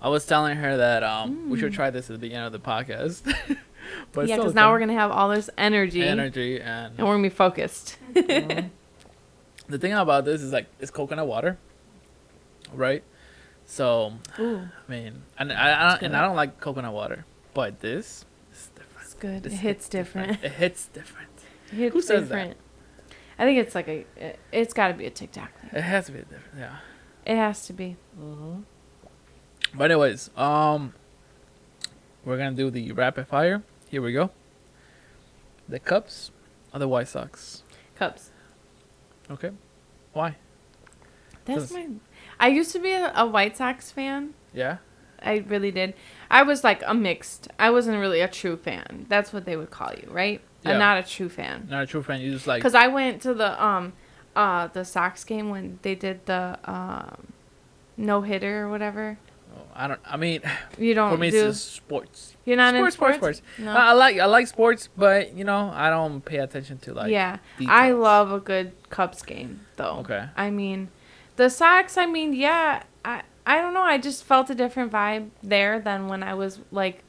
I was telling her that we should try this at the beginning of the podcast. But Yeah, because now we're gonna have all this energy, and and we're gonna be focused. the thing about this is like it's coconut water, right? So Ooh, I mean, and I don't like coconut water, but this is different. it's good. This It hits different. It hits different. It hits Who says that? different. I think it's like it's got to be a TikTok thing. It has to be different. Yeah. It has to be. But anyways, we're gonna do the rapid fire. Here we go. The Cubs or the White Sox? Cubs. Okay. Why? That's my. I used to be a White Sox fan. Yeah. I really did. I was like a mixed. I wasn't really a true fan. That's what they would call you, right? Yeah. I'm not a true fan. Not a true fan. You just like. Because I went to the Sox game when they did the no hitter or whatever. I mean, You don't for me, do. it's just sports. You're not in sports. No. I like sports, but you know, I don't pay attention to like. Yeah, details. I love a good Cubs game though. Okay. I mean, the Sox. I mean, yeah. I don't know. I just felt a different vibe there than when I was like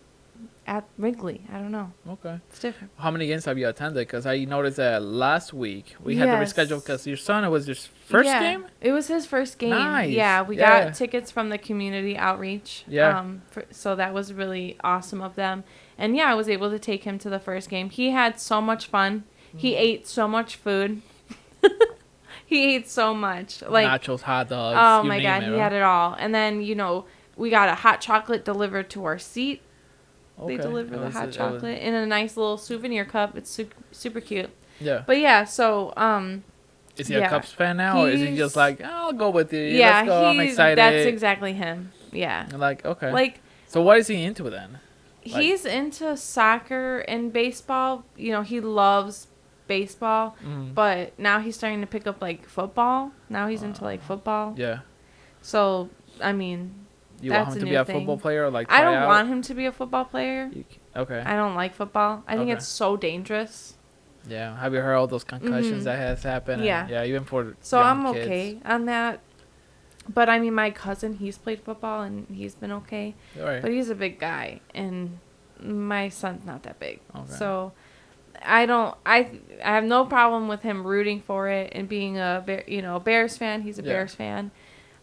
at Wrigley. I don't know. Okay. It's different. How many games have you attended? Because I noticed that last week we had to Yes. reschedule because your son, it was his first Yeah, game. It was his first game. Nice. Yeah, we Yeah. got tickets from the community outreach. Yeah. So that was really awesome of them. And yeah, I was able to take him to the first game. He had so much fun. He ate so much food. He ate so much. Like Nachos, hot dogs. oh you my name god, it, he right? had it all. And then, we got a hot chocolate delivered to our seat. Okay. They deliver It the was- hot it was- chocolate in a nice little souvenir cup. It's super cute. Yeah. But yeah, so Is he a Cubs fan now, or is he just like, I'll go with you? Yeah, Let's go. I'm excited. That's exactly him. Yeah. Like, okay. Like, so what is he into then? He's into soccer and baseball. You know, he loves baseball, but now he's starting to pick up like football. Now he's into like football. Yeah. So, I mean, you that's want him to be a football player or like I don't out? want him to be a football player. Okay. I don't like football. I think it's so dangerous. Yeah. Have you heard all those concussions that has happened? Yeah. Yeah, even for So I'm kids. okay on that. But I mean, my cousin, he's played football and he's been okay. Right. But he's a big guy, and my son's not that big. Okay. So I have no problem with him rooting for it and being a Bears fan. He's a Bears fan.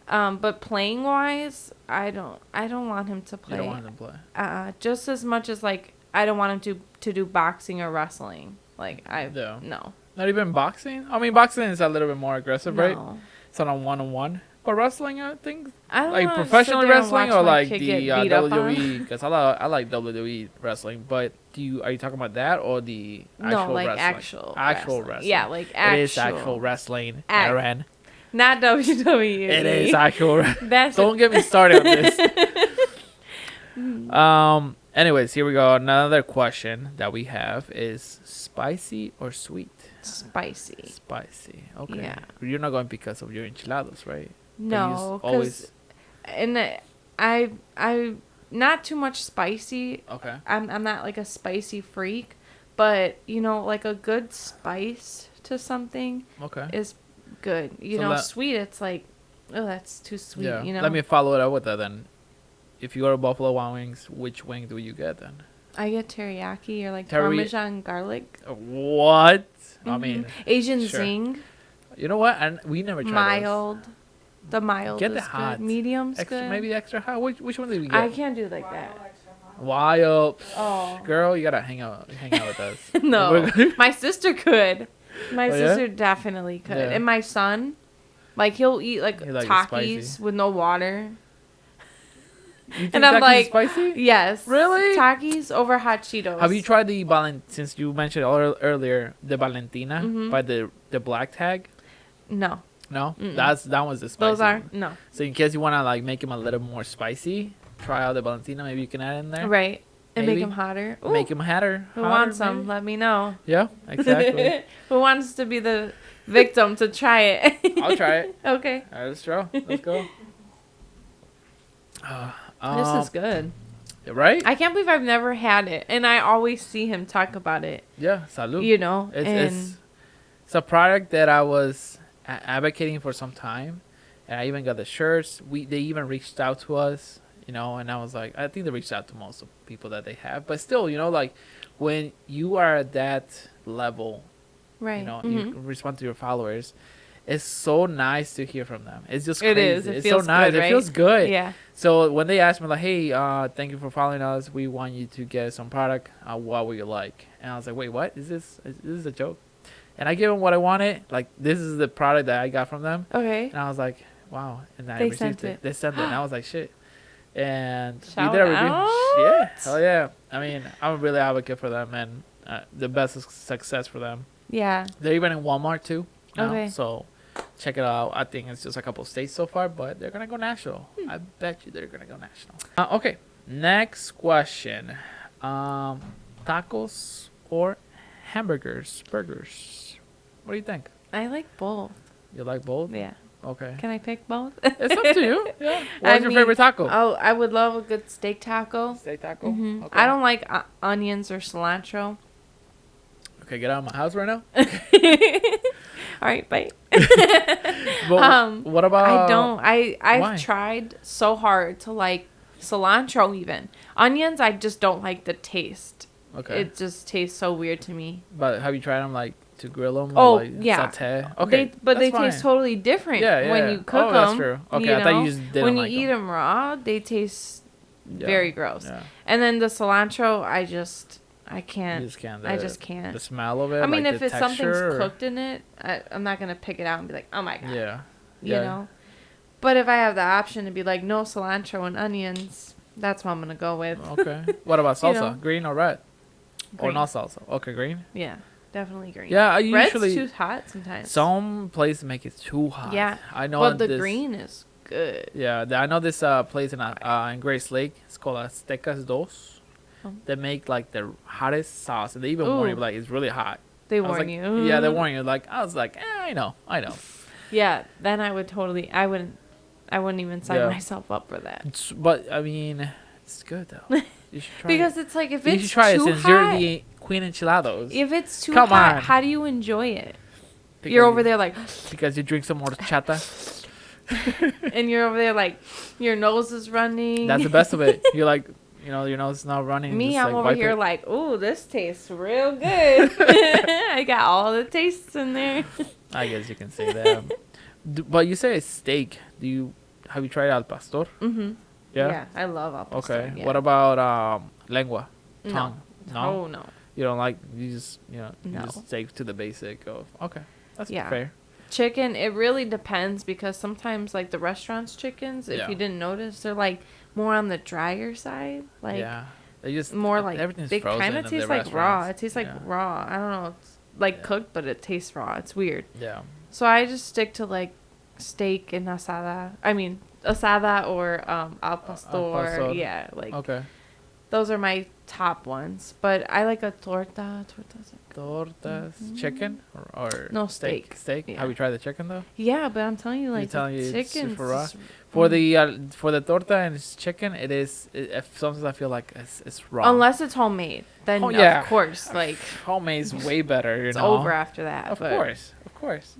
But playing wise, I don't want him to play. You don't want him to play. Just as much as like I don't want him to do boxing or wrestling. Like no. Not even boxing. I mean, boxing is a little bit more aggressive, right? It's on a 1-on-1. But wrestling, I think, I don't like professional wrestling or like the WWE, because I like WWE wrestling. But are you talking about that or the actual wrestling? Actual wrestling. Yeah, like actual. It is actual wrestling, Erin. Not WWE. It is actual. That's Don't get me started on this. Anyways, here we go. Another question that we have is spicy or sweet? Spicy. Okay. Yeah. You're not going because of your enchiladas, right? No, because I not too much spicy. Okay. I'm not like a spicy freak, but like a good spice to something is good. Sweet, it's like, oh, that's too sweet. Yeah. Let me follow it up with that then. If you go to Buffalo Wild Wings, which wing do you get then? I get teriyaki or like Parmesan garlic. What? I mean, Asian zing. You know what? And we never tried mild. Those. The mild get is the hot. good. Medium's extra, good. Maybe extra hot. Which one did we get? I can't do like that. Wild. Oh. Girl, you gotta hang out with us. No. My sister could. My sister yeah? definitely could. Yeah. And my son, like, he'll eat like Takis with no water. And I'm like, spicy? Yes. Really? Takis over hot Cheetos. Have you tried since you mentioned earlier, the Valentina by the black tag? No. No? That was the spicy. Those are? No. So in case you want to like make them a little more spicy, try out the Valentina. Maybe you can add in there. Right. And make them hotter. Ooh. Make them hotter. Who wants some? Let me know. Yeah, exactly. Who wants to be the victim to try it? I'll try it. Okay. All right, let's go. This is good. Right? I can't believe I've never had it. And I always see him talk about it. Yeah, salud. It's a product that I was advocating for some time. And I even got the shirts. They even reached out to us, and I was like, I think they reached out to most of the people that they have. But still, like when you are at that level, right? You respond to your followers. It's so nice to hear from them. It's just crazy. It is. It feels so nice. good, right? It feels good. Yeah. So when they asked me like, hey, thank you for following us. We want you to get some product. What would you like? And I was like, wait, what? Is this a joke? And I gave them what I wanted. Like, this is the product that I got from them. Okay. And I was like, wow. And I They received sent it. They sent it. And I was like, shit. And Shout we did a review. out. Yeah. Hell yeah. I mean, I'm a really advocate for them. And the best success for them. Yeah. They're even in Walmart too. Okay. So check it out. I think it's just a couple states so far, but they're going to go national. I bet you they're going to go national. Okay. Next question. Tacos or hamburgers? Burgers? What do you think? I like both. You like both? Yeah. Okay. Can I pick both? It's up to you. Yeah. What's your favorite taco? Oh, I would love a good steak taco. Steak taco? Mm-hmm. Okay. I don't like onions or cilantro. Okay, get out of my house right now. All right, bye. What about... I don't. I've why? tried so hard to like cilantro even. Onions, I just don't like the taste. Okay. It just tastes so weird to me. But have you tried them like to grill them? Oh, or, like, yeah. Saute? Okay. They fine. taste totally different when you cook them. That's true. Okay, I thought you just didn't when like you eat them raw, they taste very gross. Yeah. And then the cilantro, I can't. You just can't. I just can't. The smell of it. I mean, like if the it's something's texture, cooked in it, I'm not gonna pick it out and be like, oh my god. Yeah. You know. But if I have the option to be like, no cilantro and onions, that's what I'm gonna go with. Okay. What about salsa? You know. Green or red? Or Green. not salsa? Okay, green. Yeah. Definitely green. Yeah, I Red's usually too hot sometimes. some places make it too hot. Yeah, I know. but the this, green is good. Yeah, I know this place in Grace Lake. It's called Aztecas Dos. Oh. They make like the hottest sauce, and they even warn you like it's really hot. They I was warn like, you. Yeah, they warn you. Like I was like, I know. Yeah, then I wouldn't even sign myself up for that. But I mean, it's good though. You should try Because it. it's like if You it's should try too it since hot, you're the Queen Enchilados. if it's too Come hot, on. how do you enjoy it? Because You're over there like, because you drink some more chata. and you're over there like, your nose is running. That's the best of it. You're like, your nose is not running. Me, just, I'm like, over here like, ooh, this tastes real good. I got all the tastes in there. I guess you can say that. But you say it's steak. Have you tried al pastor? Mm-hmm. Yeah. I love al pastor. Okay. Yeah. What about lengua? Tongue? No. Oh no. You don't like you just you No. just stick to the basic of okay. That's Yeah. fair. Chicken, it really depends because sometimes like the restaurant's chickens, if you didn't notice, they're like more on the drier side. Like yeah. They just more like everything's they frozen kind of in taste the like raw. restaurants. It tastes like Yeah. raw. I don't know. It's like Yeah. cooked, but it tastes raw. It's weird. Yeah. So I just stick to like steak and asada. I mean asada or al pastor. Yeah, like Okay. those are my top ones. But I like a torta. Tortas, chicken or No, steak. steak. Yeah. Have you tried the chicken though? Yeah, but I'm telling you, like telling you it's chicken super raw? For the torta and chicken, sometimes I feel like it's raw. Unless it's homemade, then yeah. of course, like Homemade's way better. it's over after that. Of but- course.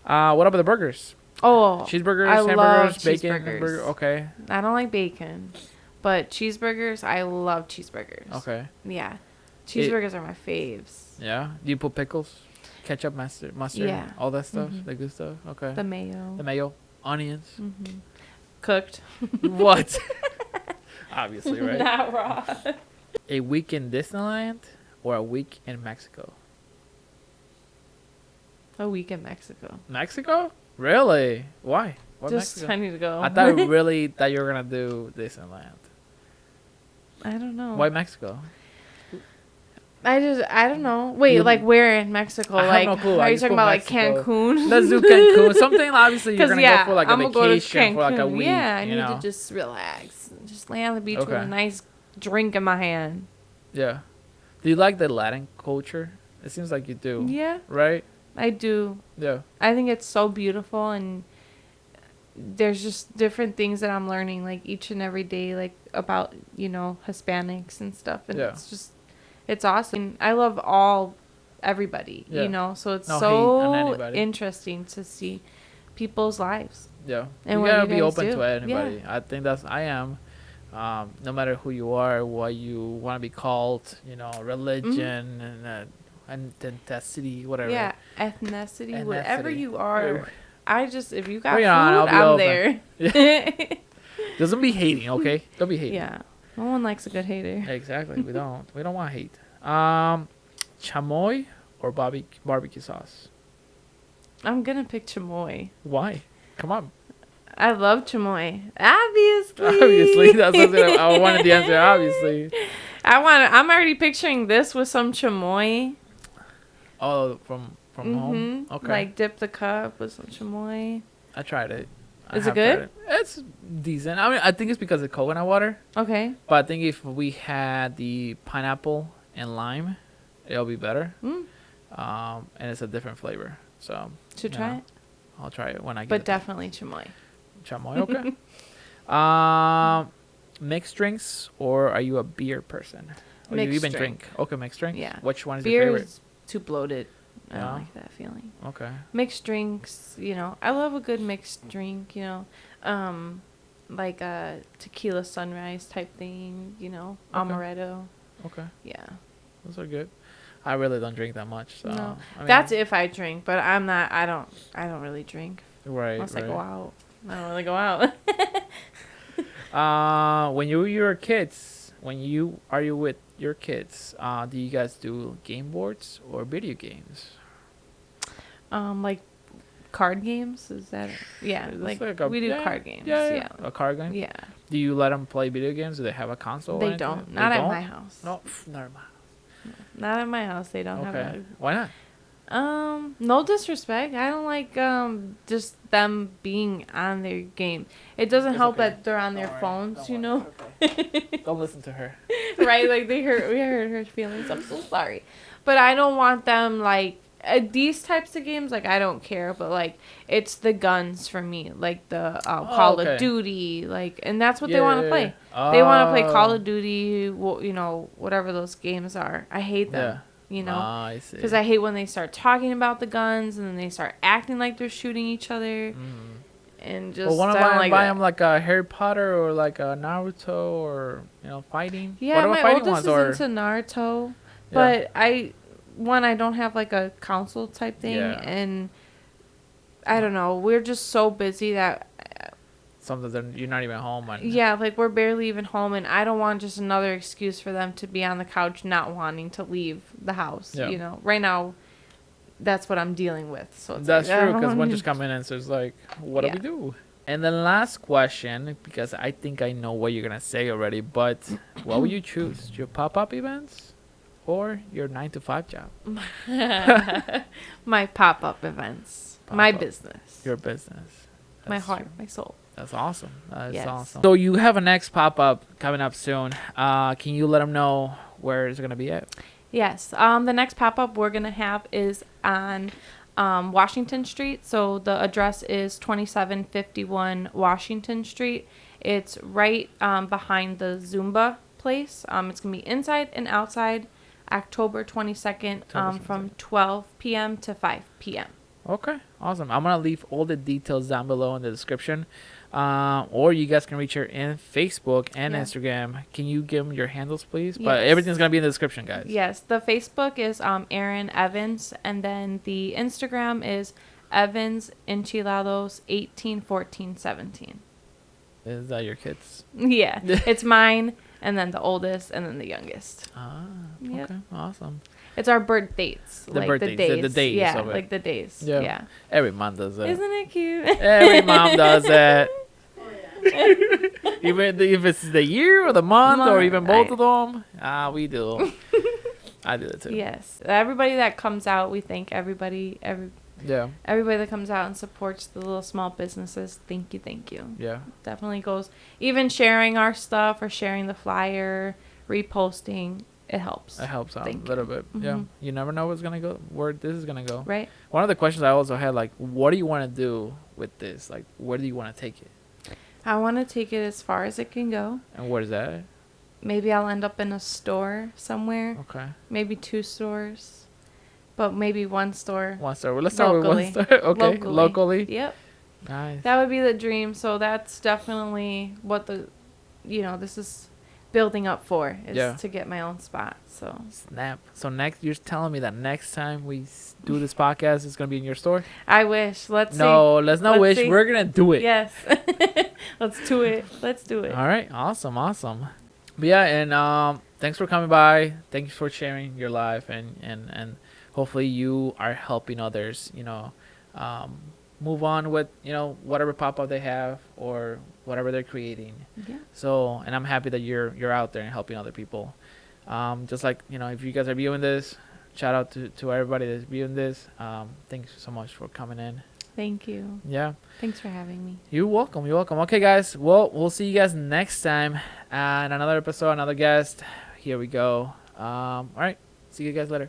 What about the burgers? Oh, Cheeseburgers, I hamburgers, love bacon, cheeseburgers. hamburger. Okay. I don't like bacon, but cheeseburgers, I love cheeseburgers. Okay. Yeah, cheeseburgers are my faves. Yeah. Do you put pickles, ketchup, mustard, Yeah. all that stuff, Mhm. the good stuff? Okay. The mayo. The mayo, onions. Cooked. What? Obviously, right? Not raw. A week in Disneyland or a week in Mexico? A week in Mexico. Mexico? Really? Why? Why Just Mexico? I need to go. I thought really that you were gonna do Disneyland. I don't know. Why Mexico? I don't know. Wait, You- like where in Mexico? I have like no clue. are I you just talking put about Mexico. like Cancun? Let's do Cancun. Something obviously you're 'Cause, gonna yeah, go for like a I'ma go to vacation for like a Cancun. week. Yeah, I you need know? to just relax. Just lay on the beach with Okay. a nice drink in my hand. Yeah. Do you like the Latin culture? It seems like you do. Yeah, Right? I do. Yeah. I think it's so beautiful, and there's just different things that I'm learning like each and every day, like about Hispanics and stuff, and Yeah. it's awesome. And I love everybody, Yeah. so it's No hate on so anybody. interesting to see people's lives. Yeah. And you what gotta you be guys open do. to anybody. Yeah. I think I am. No matter who you are, what you want to be called, religion and ethnicity, whatever. Yeah, ethnicity, whatever Ethnicity. you are. If you got Bring food, it on, I'll be I'm open. there. Doesn't be hating, okay? Don't be hating. Yeah, no one likes a good hater. Exactly. We don't want hate. Chamoy or barbecue sauce? I'm gonna pick chamoy. Why? Come on. I love chamoy. Obviously. Obviously, that's what I wanted the answer. Obviously. I'm already picturing this with some chamoy. Oh, from home. Okay. Like dip the cup with some chamoy. I tried it. Is I it good? have tried it. It's decent. I mean, I think it's because of coconut water. Okay. But I think if we had the pineapple and lime, it'll be better. Mm. And it's a different flavor. So Should you try know, it. I'll try it when I get But it. definitely chamoy. Chamoy, okay. Mixed drinks, or are you a beer person? Or you Mixed even drink. Okay, mixed drink. Yeah. Which one is your Beer favorite? is too bloated. I Yeah. don't like that feeling. Okay. Mixed drinks, I love a good mixed drink, like a Tequila Sunrise type thing, amaretto. Okay. Yeah. Those are good. I really don't drink that much, so No. I mean, That's if I drink, but I'm not. I don't really drink right. unless I right. go out. I don't really go out. When you were kids, are you with your kids? Do you guys do game boards or video games? Like card games. Is that? Yeah. It's Like, a- we do yeah, card games. Yeah, Yeah. A card game. Yeah. Do you let them play video games? Do they have a console? or They anything? don't. They Not at don't? my house. No, never mind. Not at my house. They don't have Okay. Why not? no disrespect. I don't like just them being on their game. It doesn't It's help okay. that they're on their Don't worry. phones, Don't you worry. know. Okay. Don't listen to her. Right? Like we hurt her feelings. I'm so sorry, but I don't want them like these types of games. Like I don't care, but like it's the guns for me. Like the Call okay. of Duty, like, and that's what they Yeah, want to yeah, play. yeah. They want to play Call Oh. of Duty. You know, whatever those games are. I hate them. Yeah. You know. I see. Because I hate when they start talking about the guns and then they start acting like they're shooting each other. And just Well, one of I don't mine like buy that. them like a Harry Potter or like a Naruto or fighting. Yeah, what about my fighting oldest ones is into Naruto, Yeah. but I don't have like a console type thing, Yeah. and I don't know. We're just so busy that sometimes you're not even home. And yeah, like we're barely even home, and I don't want just another excuse for them to be on the couch not wanting to leave the house. Yeah. You know, right now, that's what I'm dealing with. So it's That's like, true I because don't- winter's coming in, so it's like, what do Yeah. we do? And the last question, because I think I know what you're gonna say already, but what would you choose? Your pop-up events or your 9 to 5 job? my pop-up events, my Pop-up. business, Your business. my That's heart, true. my soul. That's awesome. That's Yes. awesome. So you have a next pop-up coming up soon. Can you let them know where it's gonna be at? Yes. The next pop-up we're going to have is on Washington Street. So the address is 2751 Washington Street. It's right behind the Zumba place. It's going to be inside and outside, October 22nd, from 12 p.m. to 5 p.m. Okay, awesome. I'm gonna leave all the details down below in the description, or you guys can reach her in Facebook and Yeah. Instagram. Can you give them your handles, please? But Yes. everything's gonna be in the description, guys. Yes, the Facebook is Erin Evins, and then the Instagram is Evins Enchilados 18, 14, 17. Is that your kids? Yeah, it's mine, and then the oldest, and then the youngest. Ah, Yep. okay, awesome. It's our birth dates. The like birth the dates, days. the days Yeah, of it. like the days. Yeah. Yeah. Every mom does that. Isn't it cute? Every mom does that. Even if it's the year or the month or even both of them. We do. I do it too. Yes. Everybody that comes out, we thank everybody. Yeah. Everybody that comes out and supports the little small businesses. Thank you. Thank you. Yeah. Definitely goes. Even sharing our stuff or sharing the flyer, reposting, it helps. It helps out Thank a little bit. Yeah. Mhm. You never know what's gonna go, where this is gonna go. Right? One of the questions I also had, like, what do you want to do with this? Like, where do you want to take it? I want to take it as far as it can go. And where's that? Maybe I'll end up in a store somewhere. Okay. Maybe 2 stores. But maybe 1 store. One store. Well, let's start with Locally. one store. Okay. Locally. Yep. Nice. That would be the dream. So that's definitely what this is building up for, is Yeah. to get my own spot. So Snap. So next, you're telling me that next time we do this podcast, it's gonna be in your store? I wish. Let's No, let's not Let's wish. see. We're gonna do see. it. Yes. Let's do it. Let's do it. All right. Awesome. But yeah, and thanks for coming by. Thanks for sharing your life, and hopefully you are helping others. Move on with whatever pop up they have or whatever they're creating. Yeah. So, and I'm happy that you're out there and helping other people. Just like if you guys are viewing this, shout out to everybody that's viewing this. Thanks so much for coming in. Thank you. Yeah. Thanks for having me. You're welcome. Okay, guys. Well, we'll see you guys next time. And another episode, another guest. Here we go. All right. See you guys later.